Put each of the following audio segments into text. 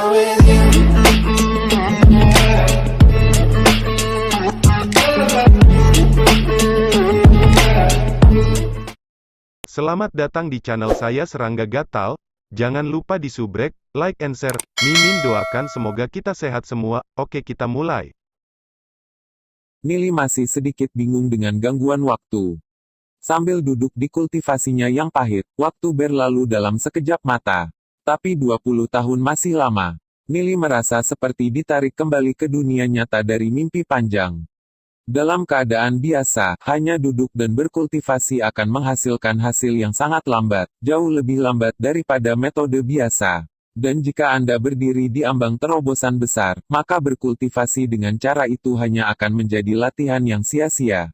with you. Selamat datang di channel saya Serangga Gatal. Jangan lupa di subrek, like and share. Mimin doakan semoga kita sehat semua. Oke, kita mulai. Nili masih sedikit bingung dengan gangguan waktu. Sambil duduk di kultivasinya yang pahit, waktu berlalu dalam sekejap mata. Tapi 20 tahun masih lama. Nili merasa seperti ditarik kembali ke dunia nyata dari mimpi panjang. Dalam keadaan biasa, hanya duduk dan berkultivasi akan menghasilkan hasil yang sangat lambat, jauh lebih lambat daripada metode biasa. Dan jika Anda berdiri di ambang terobosan besar, maka berkultivasi dengan cara itu hanya akan menjadi latihan yang sia-sia.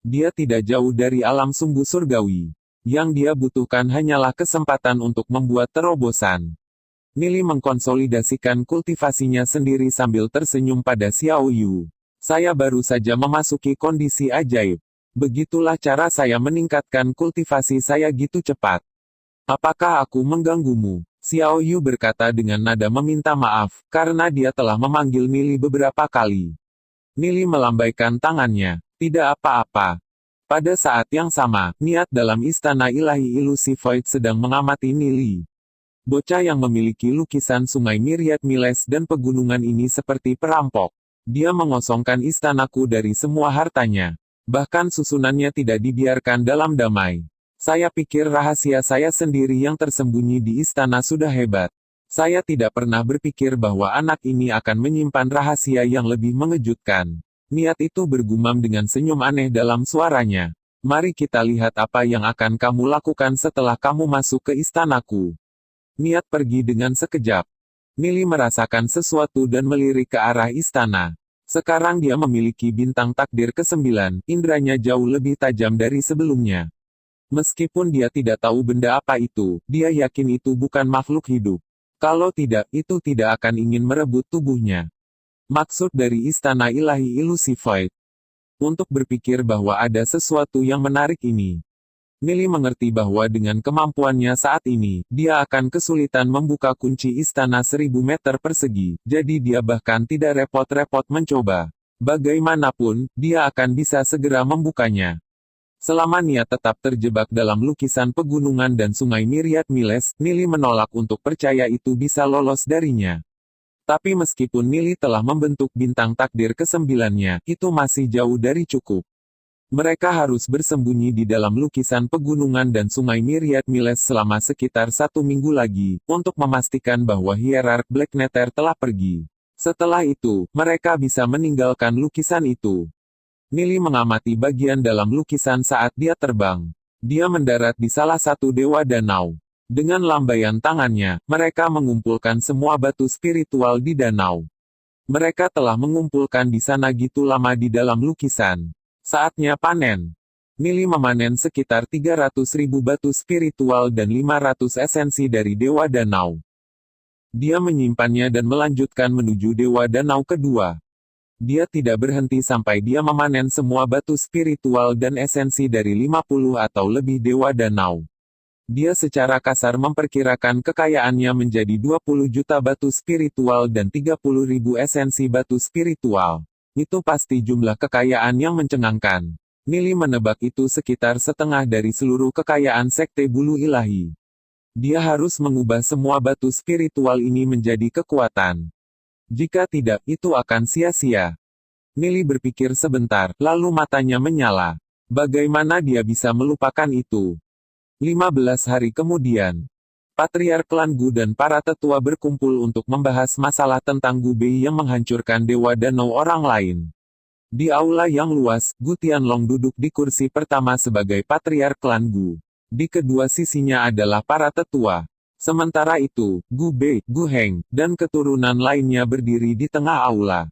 Dia tidak jauh dari alam sungguh surgawi. Yang dia butuhkan hanyalah kesempatan untuk membuat terobosan. Nili mengkonsolidasikan kultivasinya sendiri sambil tersenyum pada Xiao Yu. Saya baru saja memasuki kondisi ajaib. Begitulah cara saya meningkatkan kultivasi saya gitu cepat. Apakah aku mengganggumu? Xiao Yu berkata dengan nada meminta maaf, karena dia telah memanggil Nili beberapa kali. Nili melambaikan tangannya. Tidak apa-apa. Pada saat yang sama, Niat dalam istana ilahi ilusi Void sedang mengamati Nili. Bocah yang memiliki lukisan sungai Myriad Miles dan pegunungan ini seperti perampok. Dia mengosongkan istanaku dari semua hartanya. Bahkan susunannya tidak dibiarkan dalam damai. Saya pikir rahasia saya sendiri yang tersembunyi di istana sudah hebat. Saya tidak pernah berpikir bahwa anak ini akan menyimpan rahasia yang lebih mengejutkan. Niat itu bergumam dengan senyum aneh dalam suaranya. Mari kita lihat apa yang akan kamu lakukan setelah kamu masuk ke istanaku. Niat pergi dengan sekejap. Nili merasakan sesuatu dan melirik ke arah istana. Sekarang dia memiliki bintang takdir ke-9, indranya jauh lebih tajam dari sebelumnya. Meskipun dia tidak tahu benda apa itu, dia yakin itu bukan makhluk hidup. Kalau tidak, itu tidak akan ingin merebut tubuhnya. Maksud dari istana ilahi ilusi Void. Untuk berpikir bahwa ada sesuatu yang menarik ini. Nili mengerti bahwa dengan kemampuannya saat ini, dia akan kesulitan membuka kunci istana 1000 meter persegi, jadi dia bahkan tidak repot-repot mencoba. Bagaimanapun, dia akan bisa segera membukanya. Selama Niat tetap terjebak dalam lukisan pegunungan dan sungai Myriad Miles, Nili menolak untuk percaya itu bisa lolos darinya. Tapi meskipun Nili telah membentuk bintang takdir ke-9-nya, itu masih jauh dari cukup. Mereka harus bersembunyi di dalam lukisan pegunungan dan sungai Myriad Miles selama sekitar 1 minggu lagi, untuk memastikan bahwa hierark Black Nether telah pergi. Setelah itu, mereka bisa meninggalkan lukisan itu. Nili mengamati bagian dalam lukisan saat dia terbang. Dia mendarat di salah satu dewa danau. Dengan lambaian tangannya, mereka mengumpulkan semua batu spiritual di danau. Mereka telah mengumpulkan di sana gitu lama di dalam lukisan. Saatnya panen. Nili memanen sekitar 300.000 batu spiritual dan 500 esensi dari Dewa Danau. Dia menyimpannya dan melanjutkan menuju Dewa Danau kedua. Dia tidak berhenti sampai dia memanen semua batu spiritual dan esensi dari 50 atau lebih Dewa Danau. Dia secara kasar memperkirakan kekayaannya menjadi 20 juta batu spiritual dan 30.000 esensi batu spiritual. Itu pasti jumlah kekayaan yang mencengangkan. Nili menebak itu sekitar setengah dari seluruh kekayaan sekte bulu ilahi. Dia harus mengubah semua batu spiritual ini menjadi kekuatan. Jika tidak, itu akan sia-sia. Nili berpikir sebentar, lalu matanya menyala. Bagaimana dia bisa melupakan itu? 15 hari kemudian. Patriark klan Gu dan para tetua berkumpul untuk membahas masalah tentang Gu Bei yang menghancurkan Dewa Danau orang lain. Di aula yang luas, Gu Tianlong duduk di kursi pertama sebagai Patriark klan Gu. Di kedua sisinya adalah para tetua. Sementara itu, Gu Bei, Gu Heng, dan keturunan lainnya berdiri di tengah aula.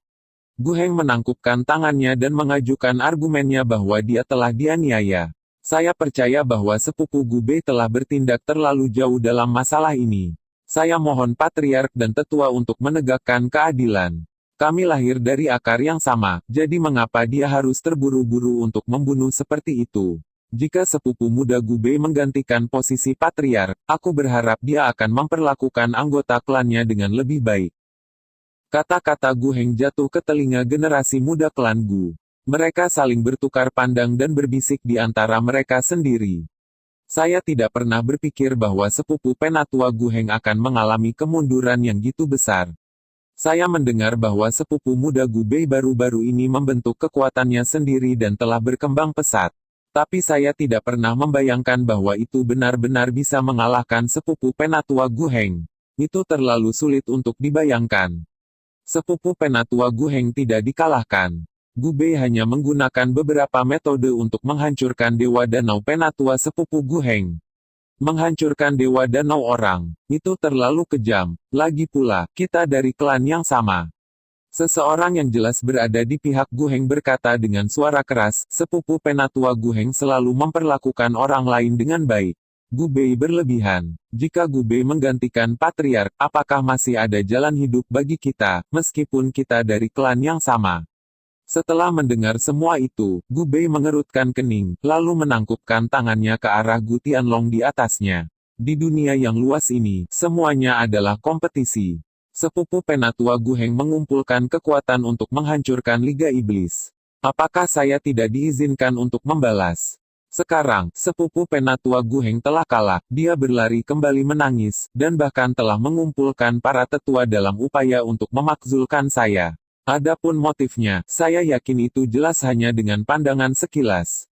Gu Heng menangkupkan tangannya dan mengajukan argumennya bahwa dia telah dianiaya. Saya percaya bahwa sepupu Gu Bei telah bertindak terlalu jauh dalam masalah ini. Saya mohon patriark dan tetua untuk menegakkan keadilan. Kami lahir dari akar yang sama, jadi mengapa dia harus terburu-buru untuk membunuh seperti itu? Jika sepupu muda Gu Bei menggantikan posisi patriark, aku berharap dia akan memperlakukan anggota klannya dengan lebih baik. Kata-kata Gu Heng jatuh ke telinga generasi muda klan Gu. Mereka saling bertukar pandang dan berbisik di antara mereka sendiri. Saya tidak pernah berpikir bahwa sepupu penatua Gu Heng akan mengalami kemunduran yang gitu besar. Saya mendengar bahwa sepupu muda Gu Bei baru-baru ini membentuk kekuatannya sendiri dan telah berkembang pesat. Tapi saya tidak pernah membayangkan bahwa itu benar-benar bisa mengalahkan sepupu penatua Gu Heng. Itu terlalu sulit untuk dibayangkan. Sepupu penatua Gu Heng tidak dikalahkan. Gu Bei hanya menggunakan beberapa metode untuk menghancurkan Dewa Danau penatua sepupu Gu Heng. Menghancurkan Dewa Danau orang, itu terlalu kejam. Lagi pula, kita dari klan yang sama. Seseorang yang jelas berada di pihak Gu Heng berkata dengan suara keras, sepupu penatua Gu Heng selalu memperlakukan orang lain dengan baik. Gu Bei berlebihan. Jika Gu Bei menggantikan patriark, apakah masih ada jalan hidup bagi kita, meskipun kita dari klan yang sama? Setelah mendengar semua itu, Gu Bei mengerutkan kening, lalu menangkupkan tangannya ke arah Gu Tianlong di atasnya. Di dunia yang luas ini, semuanya adalah kompetisi. Sepupu penatua Gu Heng mengumpulkan kekuatan untuk menghancurkan Liga Iblis. Apakah saya tidak diizinkan untuk membalas? Sekarang, sepupu penatua Gu Heng telah kalah, dia berlari kembali menangis, dan bahkan telah mengumpulkan para tetua dalam upaya untuk memakzulkan saya. Adapun motifnya, saya yakin itu jelas hanya dengan pandangan sekilas.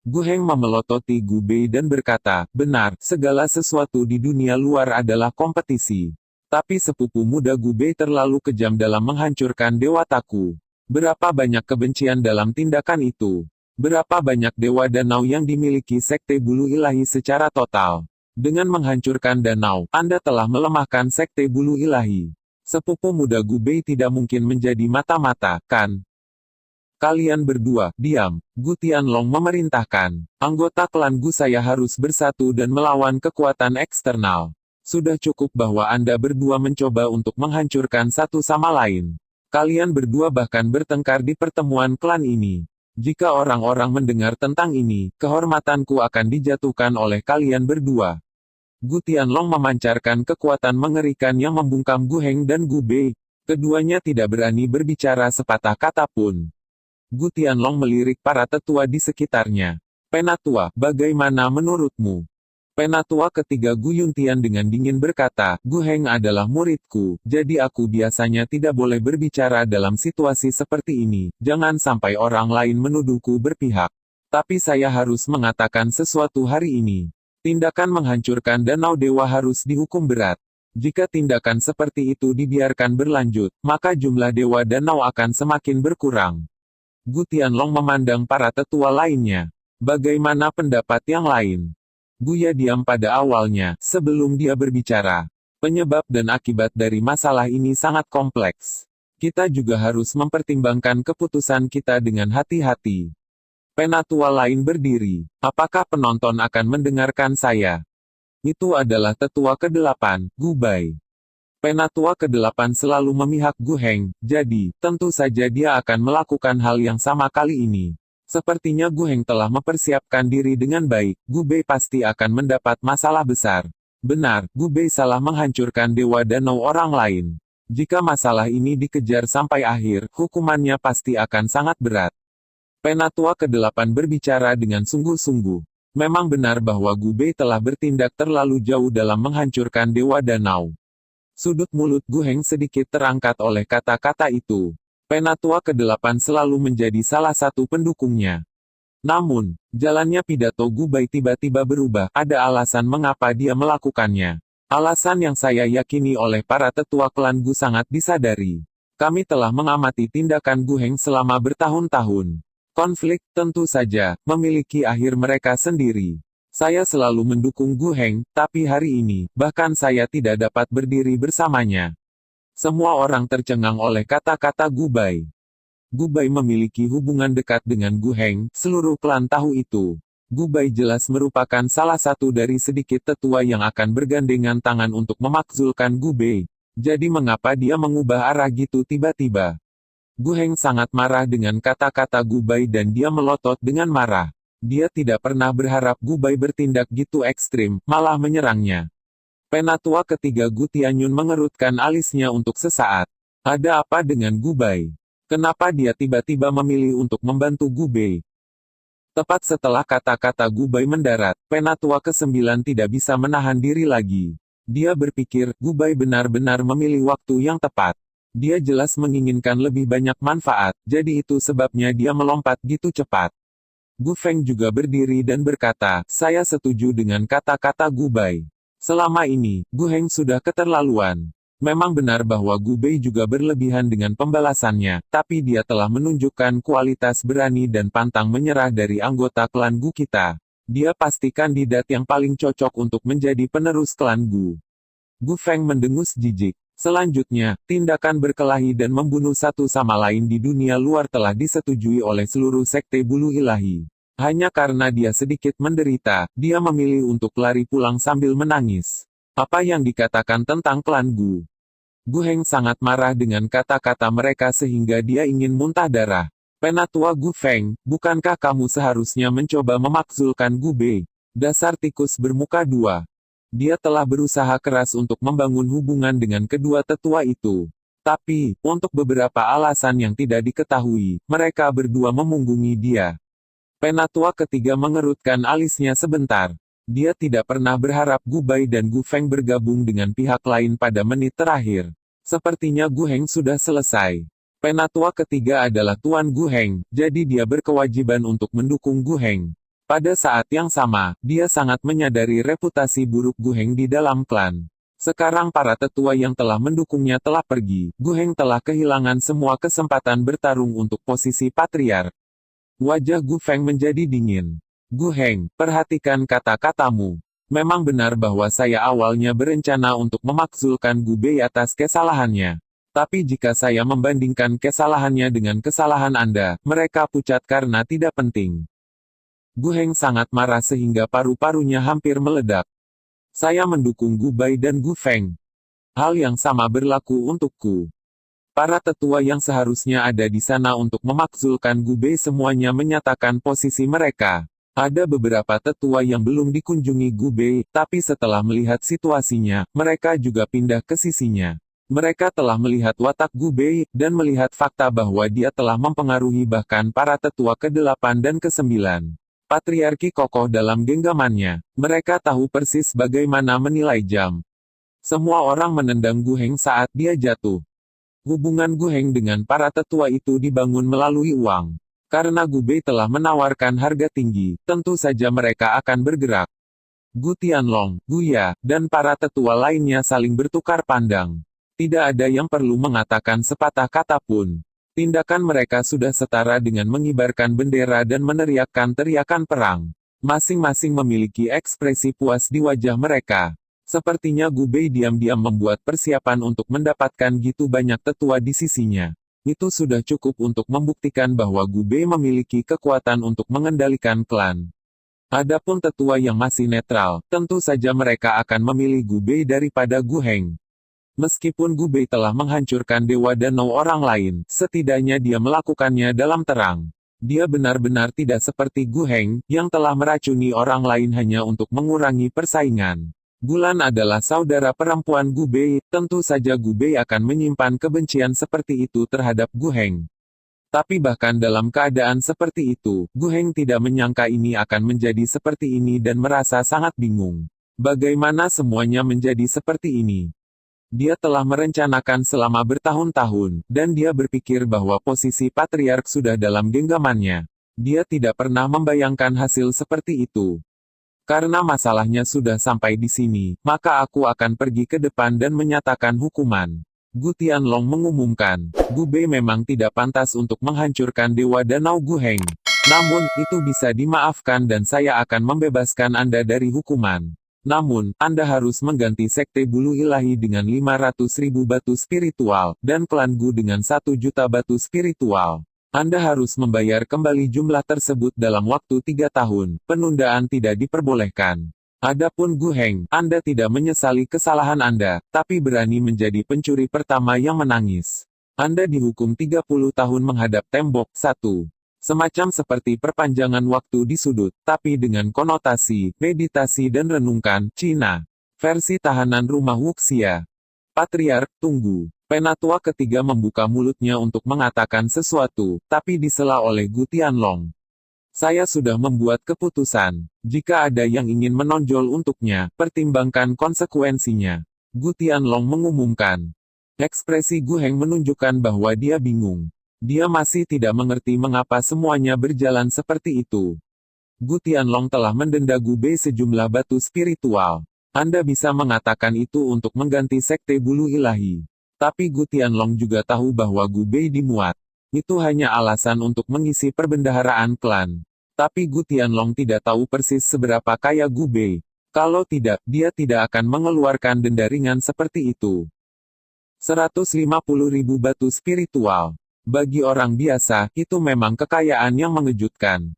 Gu Heng memelototi Gu Bei dan berkata, benar, segala sesuatu di dunia luar adalah kompetisi. Tapi sepupu muda Gu Bei terlalu kejam dalam menghancurkan Dewataku. Berapa banyak kebencian dalam tindakan itu? Berapa banyak Dewa Danau yang dimiliki Sekte Bulu Ilahi secara total? Dengan menghancurkan danau, Anda telah melemahkan Sekte Bulu Ilahi. Sepupu muda Gu Bei tidak mungkin menjadi mata-mata, kan? Kalian berdua, diam. Gu Tianlong memerintahkan. Anggota klan Gu saya harus bersatu dan melawan kekuatan eksternal. Sudah cukup bahwa Anda berdua mencoba untuk menghancurkan satu sama lain. Kalian berdua bahkan bertengkar di pertemuan klan ini. Jika orang-orang mendengar tentang ini, kehormatanku akan dijatuhkan oleh kalian berdua. Gu Tianlong memancarkan kekuatan mengerikan yang membungkam Gu Heng dan Gu Bei. Keduanya tidak berani berbicara sepatah kata pun. Gu Tianlong melirik para tetua di sekitarnya. Penatua, bagaimana menurutmu? Penatua ketiga Gu Yuntian dengan dingin berkata, Gu Heng adalah muridku, jadi aku biasanya tidak boleh berbicara dalam situasi seperti ini, jangan sampai orang lain menuduhku berpihak. Tapi saya harus mengatakan sesuatu hari ini. Tindakan menghancurkan Danau Dewa harus dihukum berat. Jika tindakan seperti itu dibiarkan berlanjut, maka jumlah Dewa Danau akan semakin berkurang. Gu Tianlong memandang para tetua lainnya. Bagaimana pendapat yang lain? Buya diam pada awalnya, sebelum dia berbicara. Penyebab dan akibat dari masalah ini sangat kompleks. Kita juga harus mempertimbangkan keputusan kita dengan hati-hati. Penatua lain berdiri. Apakah penonton akan mendengarkan saya? Itu adalah tetua ke-8, Gu Bai. Penatua ke-8 selalu memihak Gu Heng, jadi, tentu saja dia akan melakukan hal yang sama kali ini. Sepertinya Gu Heng telah mempersiapkan diri dengan baik, Gu Bei pasti akan mendapat masalah besar. Benar, Gu Bei salah menghancurkan Dewa Danau orang lain. Jika masalah ini dikejar sampai akhir, hukumannya pasti akan sangat berat. Penatua ke-8 berbicara dengan sungguh-sungguh. Memang benar bahwa Gu Bei telah bertindak terlalu jauh dalam menghancurkan Dewa Danau. Sudut mulut Gu Heng sedikit terangkat oleh kata-kata itu. Penatua ke-8 selalu menjadi salah satu pendukungnya. Namun, jalannya pidato Gu Bai tiba-tiba berubah, ada alasan mengapa dia melakukannya. Alasan yang saya yakini oleh para tetua klan Gu sangat disadari. Kami telah mengamati tindakan Gu Heng selama bertahun-tahun. Konflik, tentu saja, memiliki akhir mereka sendiri. Saya selalu mendukung Gu Heng, tapi hari ini, bahkan saya tidak dapat berdiri bersamanya. Semua orang tercengang oleh kata-kata Gu Bai. Gu Bai memiliki hubungan dekat dengan Gu Heng, seluruh klan tahu itu. Gu Bai jelas merupakan salah satu dari sedikit tetua yang akan bergandengan tangan untuk memakzulkan Gu Bei. Jadi mengapa dia mengubah arah gitu tiba-tiba? Gu Heng sangat marah dengan kata-kata Gu Bai dan dia melotot dengan marah. Dia tidak pernah berharap Gu Bai bertindak gitu ekstrim, malah menyerangnya. Penatua ketiga Gu Tianyun mengerutkan alisnya untuk sesaat. Ada apa dengan Gu Bai? Kenapa dia tiba-tiba memilih untuk membantu Gu Bei? Tepat setelah kata-kata Gu Bai mendarat, Penatua ke-9 tidak bisa menahan diri lagi. Dia berpikir, Gu Bai benar-benar memilih waktu yang tepat. Dia jelas menginginkan lebih banyak manfaat, jadi itu sebabnya dia melompat gitu cepat. Gu Feng juga berdiri dan berkata, saya setuju dengan kata-kata Gu Bai. Selama ini, Gu Heng sudah keterlaluan. Memang benar bahwa Gu Bei juga berlebihan dengan pembalasannya, tapi dia telah menunjukkan kualitas berani dan pantang menyerah dari anggota klan Gu kita. Dia pasti kandidat yang paling cocok untuk menjadi penerus klan Gu. Gu Feng mendengus jijik. Selanjutnya, tindakan berkelahi dan membunuh satu sama lain di dunia luar telah disetujui oleh seluruh sekte bulu ilahi. Hanya karena dia sedikit menderita, dia memilih untuk lari pulang sambil menangis. Apa yang dikatakan tentang klan Gu? Gu Heng sangat marah dengan kata-kata mereka sehingga dia ingin muntah darah. Penatua Gu Feng, bukankah kamu seharusnya mencoba memakzulkan Gu Bei? Dasar tikus bermuka dua. Dia telah berusaha keras untuk membangun hubungan dengan kedua tetua itu. Tapi, untuk beberapa alasan yang tidak diketahui, mereka berdua memunggungi dia. Penatua ketiga mengerutkan alisnya sebentar. Dia tidak pernah berharap Gu Bai dan Gu Feng bergabung dengan pihak lain pada menit terakhir. Sepertinya Gu Heng sudah selesai. Penatua ketiga adalah Tuan Gu Heng, jadi dia berkewajiban untuk mendukung Gu Heng. Pada saat yang sama, dia sangat menyadari reputasi buruk Gu Heng di dalam klan. Sekarang para tetua yang telah mendukungnya telah pergi, Gu Heng telah kehilangan semua kesempatan bertarung untuk posisi patriark. Wajah Gu Feng menjadi dingin. Gu Heng, perhatikan kata-katamu. Memang benar bahwa saya awalnya berencana untuk memakzulkan Gu Bei atas kesalahannya. Tapi jika saya membandingkan kesalahannya dengan kesalahan Anda, mereka pucat karena tidak penting. Gu Heng sangat marah sehingga paru-parunya hampir meledak. Saya mendukung Gu Bai dan Gu Feng. Hal yang sama berlaku untukku. Para tetua yang seharusnya ada di sana untuk memakzulkan Gu Bei semuanya menyatakan posisi mereka. Ada beberapa tetua yang belum dikunjungi Gu Bei, tapi setelah melihat situasinya, mereka juga pindah ke sisinya. Mereka telah melihat watak Gu Bei, dan melihat fakta bahwa dia telah mempengaruhi bahkan para tetua ke-8 dan ke-9. Patriarki kokoh dalam genggamannya. Mereka tahu persis bagaimana menilai jam. Semua orang menendang Gu Heng saat dia jatuh. Hubungan Gu Heng dengan para tetua itu dibangun melalui uang. Karena Gu Bei telah menawarkan harga tinggi, tentu saja mereka akan bergerak. Gu Tianlong, Gu Ya, dan para tetua lainnya saling bertukar pandang. Tidak ada yang perlu mengatakan sepatah kata pun. Tindakan mereka sudah setara dengan mengibarkan bendera dan meneriakkan teriakan perang. Masing-masing memiliki ekspresi puas di wajah mereka. Sepertinya Gu Bei diam-diam membuat persiapan untuk mendapatkan gitu banyak tetua di sisinya. Itu sudah cukup untuk membuktikan bahwa Gu Bei memiliki kekuatan untuk mengendalikan klan. Adapun tetua yang masih netral, tentu saja mereka akan memilih Gu Bei daripada Gu Heng. Meskipun Gu Bei telah menghancurkan Dewa Danau orang lain, setidaknya dia melakukannya dalam terang. Dia benar-benar tidak seperti Gu Heng, yang telah meracuni orang lain hanya untuk mengurangi persaingan. Gulan adalah saudara perempuan Gu Bei, tentu saja Gu Bei akan menyimpan kebencian seperti itu terhadap Gu Heng. Tapi bahkan dalam keadaan seperti itu, Gu Heng tidak menyangka ini akan menjadi seperti ini dan merasa sangat bingung. Bagaimana semuanya menjadi seperti ini? Dia telah merencanakan selama bertahun-tahun, dan dia berpikir bahwa posisi patriark sudah dalam genggamannya. Dia tidak pernah membayangkan hasil seperti itu. Karena masalahnya sudah sampai di sini, maka aku akan pergi ke depan dan menyatakan hukuman. Gu Tianlong mengumumkan, Gu Bei memang tidak pantas untuk menghancurkan Dewa Danau Gu Heng. Namun, itu bisa dimaafkan dan saya akan membebaskan Anda dari hukuman. Namun, Anda harus mengganti sekte bulu ilahi dengan 500.000 batu spiritual, dan klan Gu dengan 1 juta batu spiritual. Anda harus membayar kembali jumlah tersebut dalam waktu 3 tahun, penundaan tidak diperbolehkan. Adapun Gu Heng, Anda tidak menyesali kesalahan Anda, tapi berani menjadi pencuri pertama yang menangis. Anda dihukum 30 tahun menghadap tembok. 1. Semacam seperti perpanjangan waktu di sudut, tapi dengan konotasi, meditasi dan renungkan, Cina. Versi tahanan rumah Wuxia. Patriark, tunggu. Penatua ketiga membuka mulutnya untuk mengatakan sesuatu, tapi disela oleh Gu Tianlong. Saya sudah membuat keputusan. Jika ada yang ingin menonjol untuknya, pertimbangkan konsekuensinya. Gu Tianlong mengumumkan. Ekspresi Gu Heng menunjukkan bahwa dia bingung. Dia masih tidak mengerti mengapa semuanya berjalan seperti itu. Gu Tianlong telah mendenda Gu Bei sejumlah batu spiritual. Anda bisa mengatakan itu untuk mengganti sekte bulu ilahi. Tapi Gu Tianlong juga tahu bahwa Gu Bei dimuat. Itu hanya alasan untuk mengisi perbendaharaan klan. Tapi Gu Tianlong tidak tahu persis seberapa kaya Gu Bei. Kalau tidak, dia tidak akan mengeluarkan denda ringan seperti itu. 150.000 batu spiritual. Bagi orang biasa, itu memang kekayaan yang mengejutkan.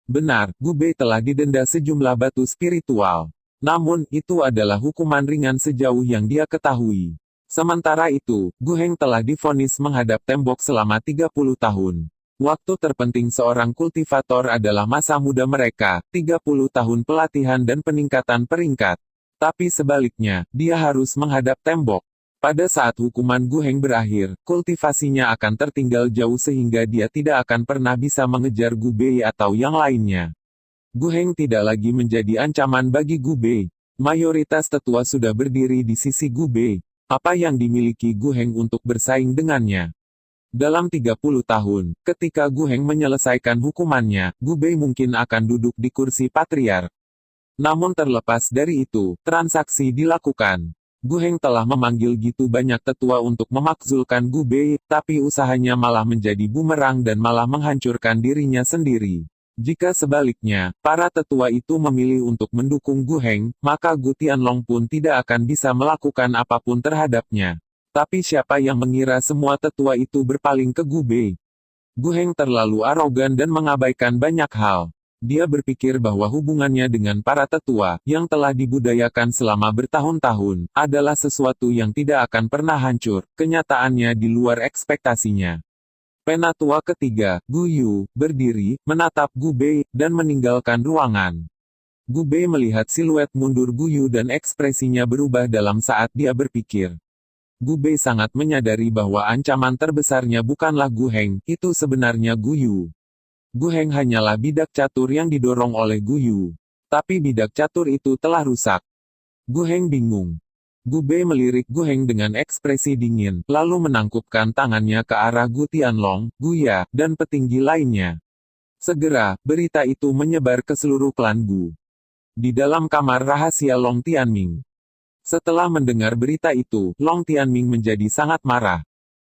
Benar, Gu Bei telah didenda sejumlah batu spiritual. Namun, itu adalah hukuman ringan sejauh yang dia ketahui. Sementara itu, Gu Heng telah divonis menghadap tembok selama 30 tahun. Waktu terpenting seorang kultivator adalah masa muda mereka, 30 tahun pelatihan dan peningkatan peringkat. Tapi sebaliknya, dia harus menghadap tembok. Pada saat hukuman Gu Heng berakhir, kultivasinya akan tertinggal jauh sehingga dia tidak akan pernah bisa mengejar Gu Bei atau yang lainnya. Gu Heng tidak lagi menjadi ancaman bagi Gu Bei. Mayoritas tetua sudah berdiri di sisi Gu Bei. Apa yang dimiliki Gu Heng untuk bersaing dengannya? Dalam 30 tahun, ketika Gu Heng menyelesaikan hukumannya, Gu Bei mungkin akan duduk di kursi patriark. Namun terlepas dari itu, transaksi dilakukan. Gu Heng telah memanggil gitu banyak tetua untuk memakzulkan Gu Bei, tapi usahanya malah menjadi bumerang dan malah menghancurkan dirinya sendiri. Jika sebaliknya, para tetua itu memilih untuk mendukung Gu Heng, maka Gu Tianlong pun tidak akan bisa melakukan apapun terhadapnya. Tapi siapa yang mengira semua tetua itu berpaling ke Gu Bei? Gu Heng terlalu arogan dan mengabaikan banyak hal. Dia berpikir bahwa hubungannya dengan para tetua, yang telah dibudayakan selama bertahun-tahun, adalah sesuatu yang tidak akan pernah hancur. Kenyataannya di luar ekspektasinya. Penatua ketiga, Gu Yu, berdiri, menatap Gu Bei, dan meninggalkan ruangan. Gu Bei melihat siluet mundur Gu Yu dan ekspresinya berubah dalam saat dia berpikir. Gu Bei sangat menyadari bahwa ancaman terbesarnya bukanlah Gu Heng, itu sebenarnya Gu Yu. Gu Heng hanyalah bidak catur yang didorong oleh Gu Yu. Tapi bidak catur itu telah rusak. Gu Heng bingung. Gu Bei melirik Gu Heng dengan ekspresi dingin, lalu menangkupkan tangannya ke arah Gu Tianlong, Gu Ya, dan petinggi lainnya. Segera, berita itu menyebar ke seluruh klan Gu. Di dalam kamar rahasia Long Tianming. Setelah mendengar berita itu, Long Tianming menjadi sangat marah.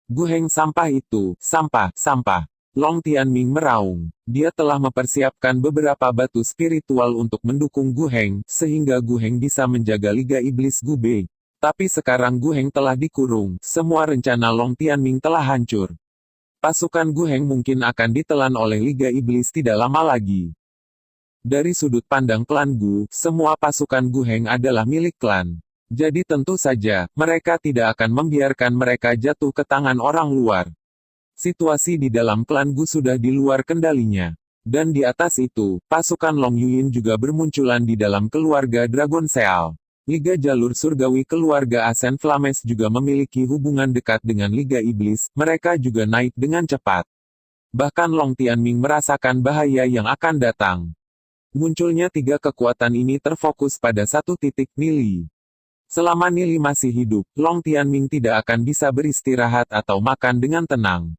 Gu Heng sampah itu, sampah. Long Tianming meraung. Dia telah mempersiapkan beberapa batu spiritual untuk mendukung Gu Heng, sehingga Gu Heng bisa menjaga Liga Iblis Gu Bei. Tapi sekarang Gu Heng telah dikurung, semua rencana Long Tianming telah hancur. Pasukan Gu Heng mungkin akan ditelan oleh Liga Iblis tidak lama lagi. Dari sudut pandang klan Gu, semua pasukan Gu Heng adalah milik klan. Jadi tentu saja, mereka tidak akan membiarkan mereka jatuh ke tangan orang luar. Situasi di dalam klan Gu sudah di luar kendalinya. Dan di atas itu, pasukan Long Yuyin juga bermunculan di dalam keluarga Dragon Seal. Liga Jalur Surgawi keluarga Ascent Flames juga memiliki hubungan dekat dengan Liga Iblis, mereka juga naik dengan cepat. Bahkan Long Tianming merasakan bahaya yang akan datang. Munculnya tiga kekuatan ini terfokus pada satu titik, Nili. Selama Nili masih hidup, Long Tianming tidak akan bisa beristirahat atau makan dengan tenang.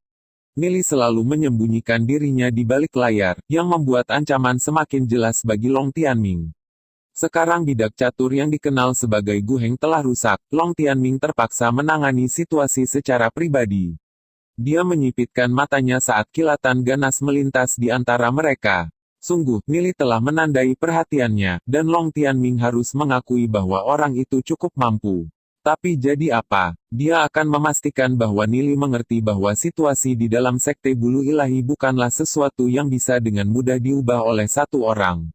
Nili selalu menyembunyikan dirinya di balik layar, yang membuat ancaman semakin jelas bagi Long Tianming. Sekarang bidak catur yang dikenal sebagai Gu Heng telah rusak, Long Tianming terpaksa menangani situasi secara pribadi. Dia menyipitkan matanya saat kilatan ganas melintas di antara mereka. Sungguh, Nili telah menandai perhatiannya, dan Long Tianming harus mengakui bahwa orang itu cukup mampu. Tapi jadi apa? Dia akan memastikan bahwa Nili mengerti bahwa situasi di dalam sekte bulu ilahi bukanlah sesuatu yang bisa dengan mudah diubah oleh satu orang.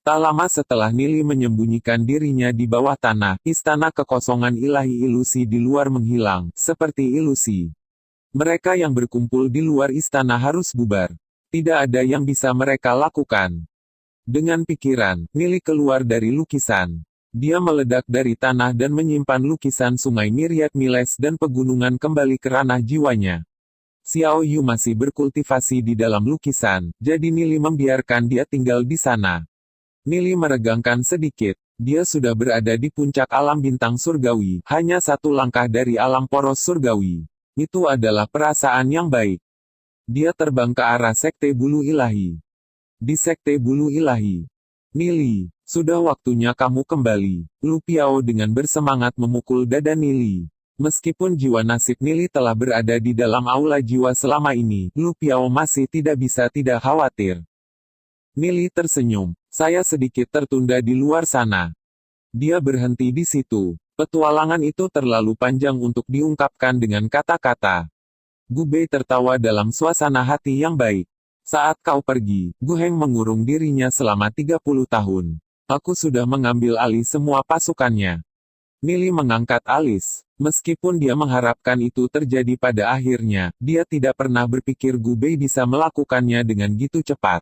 Tak lama setelah Nili menyembunyikan dirinya di bawah tanah, istana kekosongan ilahi ilusi di luar menghilang, seperti ilusi. Mereka yang berkumpul di luar istana harus bubar. Tidak ada yang bisa mereka lakukan. Dengan pikiran, Nili keluar dari lukisan. Dia meledak dari tanah dan menyimpan lukisan sungai Myriad Miles dan pegunungan kembali ke ranah jiwanya. Xiao Yu masih berkultivasi di dalam lukisan, jadi Nili membiarkan dia tinggal di sana. Nili meregangkan sedikit. Dia sudah berada di puncak alam bintang surgawi, hanya satu langkah dari alam poros surgawi. Itu adalah perasaan yang baik. Dia terbang ke arah Sekte Bulu Ilahi. Di Sekte Bulu Ilahi. Nili, sudah waktunya kamu kembali. Lu Piao dengan bersemangat memukul dada Nili. Meskipun jiwa nasib Nili telah berada di dalam aula jiwa selama ini, Lu Piao masih tidak bisa tidak khawatir. Nili tersenyum. Saya sedikit tertunda di luar sana. Dia berhenti di situ. Petualangan itu terlalu panjang untuk diungkapkan dengan kata-kata. Gu Bei tertawa dalam suasana hati yang baik. Saat kau pergi, Gu Heng mengurung dirinya selama 30 tahun. Aku sudah mengambil alih semua pasukannya. Nili mengangkat alis. Meskipun dia mengharapkan itu terjadi pada akhirnya, dia tidak pernah berpikir Gu Bei bisa melakukannya dengan gitu cepat.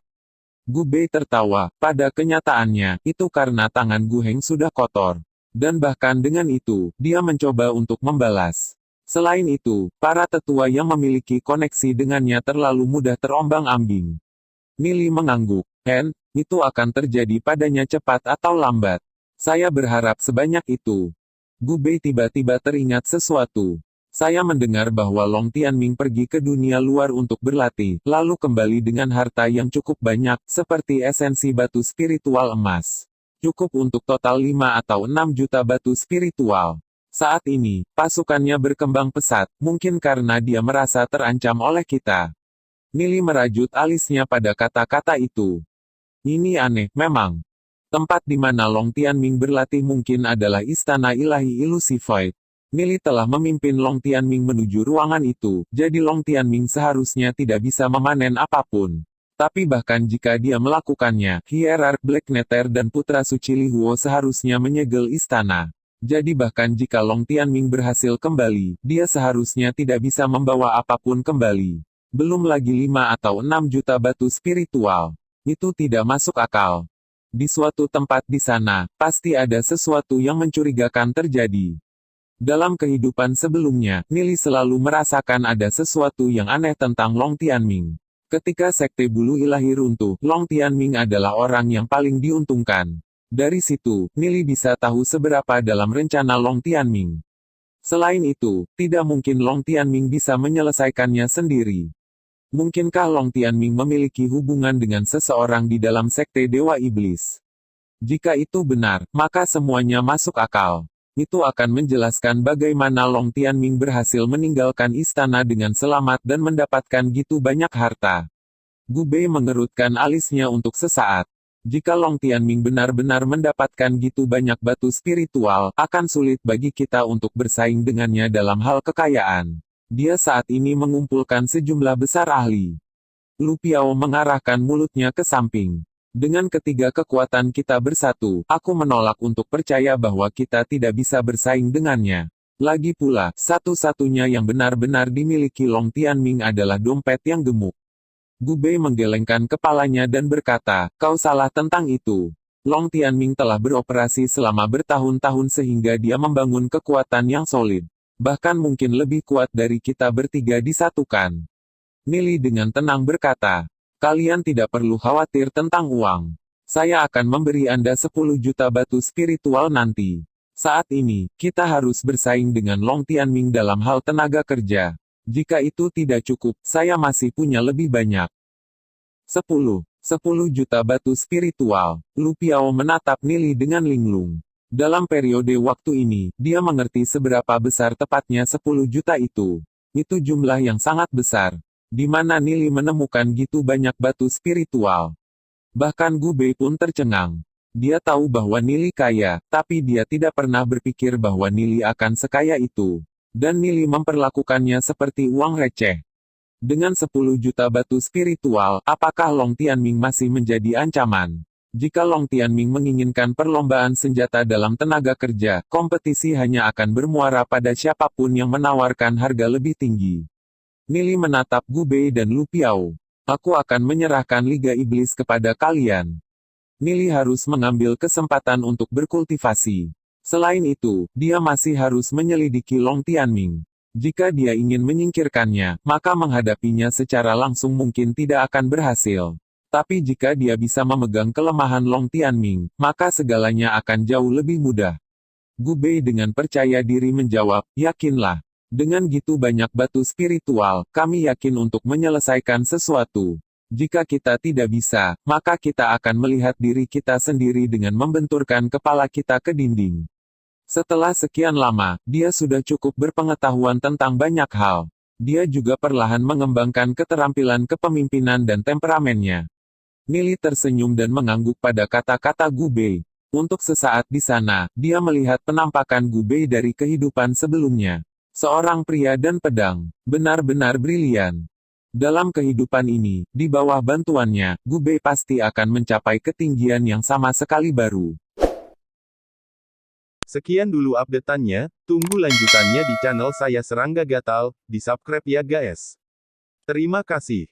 Gu Bei tertawa, pada kenyataannya, itu karena tangan Gu Heng sudah kotor. Dan bahkan dengan itu, dia mencoba untuk membalas. Selain itu, para tetua yang memiliki koneksi dengannya terlalu mudah terombang-ambing. Nili mengangguk. Itu akan terjadi padanya cepat atau lambat. Saya berharap sebanyak itu. Gu Bei tiba-tiba teringat sesuatu. Saya mendengar bahwa Long Tianming pergi ke dunia luar untuk berlatih, lalu kembali dengan harta yang cukup banyak, seperti esensi batu spiritual emas. Cukup untuk total 5 atau 6 juta batu spiritual. Saat ini, pasukannya berkembang pesat, mungkin karena dia merasa terancam oleh kita. Nili merajut alisnya pada kata-kata itu. Ini aneh, memang. Tempat di mana Long Tianming berlatih mungkin adalah Istana Ilahi Ilusi Void. Nili telah memimpin Long Tianming menuju ruangan itu, jadi Long Tianming seharusnya tidak bisa memanen apapun. Tapi bahkan jika dia melakukannya, Hierarch Black Nether dan Putra Suci Li Huo seharusnya menyegel istana. Jadi bahkan jika Long Tianming berhasil kembali, dia seharusnya tidak bisa membawa apapun kembali. Belum lagi 5 atau 6 juta batu spiritual. Itu tidak masuk akal. Di suatu tempat di sana, pasti ada sesuatu yang mencurigakan terjadi. Dalam kehidupan sebelumnya, Nili selalu merasakan ada sesuatu yang aneh tentang Long Tianming. Ketika Sekte Bulu Ilahi runtuh, Long Tianming adalah orang yang paling diuntungkan. Dari situ, Nili bisa tahu seberapa dalam rencana Long Tianming. Selain itu, tidak mungkin Long Tianming bisa menyelesaikannya sendiri. Mungkinkah Long Tianming memiliki hubungan dengan seseorang di dalam Sekte Dewa Iblis? Jika itu benar, maka semuanya masuk akal. Itu akan menjelaskan bagaimana Long Tianming berhasil meninggalkan istana dengan selamat dan mendapatkan gitu banyak harta. Gu Bei mengerutkan alisnya untuk sesaat. Jika Long Tianming benar-benar mendapatkan gitu banyak batu spiritual, akan sulit bagi kita untuk bersaing dengannya dalam hal kekayaan. Dia saat ini mengumpulkan sejumlah besar ahli. Lu Piao mengarahkan mulutnya ke samping. Dengan ketiga kekuatan kita bersatu, aku menolak untuk percaya bahwa kita tidak bisa bersaing dengannya. Lagi pula, satu-satunya yang benar-benar dimiliki Long Tianming adalah dompet yang gemuk. Gu Bei menggelengkan kepalanya dan berkata, kau salah tentang itu. Long Tianming telah beroperasi selama bertahun-tahun sehingga dia membangun kekuatan yang solid. Bahkan mungkin lebih kuat dari kita bertiga disatukan. Nili dengan tenang berkata, kalian tidak perlu khawatir tentang uang. Saya akan memberi Anda 10 juta batu spiritual nanti. Saat ini, kita harus bersaing dengan Long Tianming dalam hal tenaga kerja. Jika itu tidak cukup, saya masih punya lebih banyak. 10 juta batu spiritual. Lu Piao menatap Nili dengan linglung. Dalam periode waktu ini, dia mengerti seberapa besar tepatnya 10 juta itu. Itu jumlah yang sangat besar. Di mana Nili menemukan gitu banyak batu spiritual. Bahkan Gu Bei pun tercengang. Dia tahu bahwa Nili kaya, tapi dia tidak pernah berpikir bahwa Nili akan sekaya itu. Dan Nili memperlakukannya seperti uang receh. Dengan 10 juta batu spiritual, apakah Long Tianming masih menjadi ancaman? Jika Long Tianming menginginkan perlombaan senjata dalam tenaga kerja, kompetisi hanya akan bermuara pada siapapun yang menawarkan harga lebih tinggi. Nili menatap Gu Bei dan Lu Piao. Aku akan menyerahkan Liga Iblis kepada kalian. Nili harus mengambil kesempatan untuk berkultivasi. Selain itu, dia masih harus menyelidiki Long Tianming. Jika dia ingin menyingkirkannya, maka menghadapinya secara langsung mungkin tidak akan berhasil. Tapi jika dia bisa memegang kelemahan Long Tianming, maka segalanya akan jauh lebih mudah. Gu Bei dengan percaya diri menjawab, yakinlah. Dengan gitu banyak batu spiritual, kami yakin untuk menyelesaikan sesuatu. Jika kita tidak bisa, maka kita akan melihat diri kita sendiri dengan membenturkan kepala kita ke dinding. Setelah sekian lama, dia sudah cukup berpengetahuan tentang banyak hal. Dia juga perlahan mengembangkan keterampilan kepemimpinan dan temperamennya. Nili tersenyum dan mengangguk pada kata-kata Gu Bei. Untuk sesaat di sana, dia melihat penampakan Gu Bei dari kehidupan sebelumnya. Seorang pria dan pedang, benar-benar brilian. Dalam kehidupan ini, di bawah bantuannya, Gu Bei pasti akan mencapai ketinggian yang sama sekali baru. Sekian dulu updateannya, tunggu lanjutannya di channel saya Serangga Gatal, di subscribe ya guys. Terima kasih.